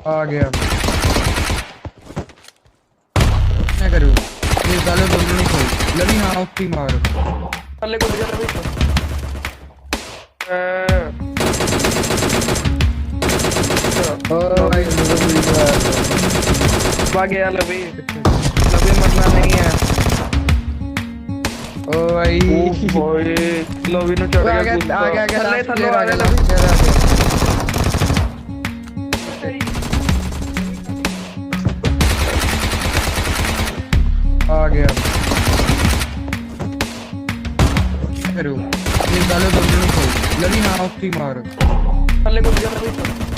आ गया क्या करूँ ये गाले बोलने नहीं चाहिए लगी हाँ उसकी मार थल्ले कूद जा रवि ओ भाई मुझे भी मार भाग गया लवी लवी मरना नहीं है ओ भाई ओ भाई लवी ने चढ़ आ गया गया गुस्सा आ गया थल्ले लास्ट थल्ले प्लेयर आ आ गया गया लवी लास्ट प्लेयर आ गया क्या करूँ ये गाले बोलने नहीं चाहिए लगी हाँ उसकी मार थल्ले कूद जा रवि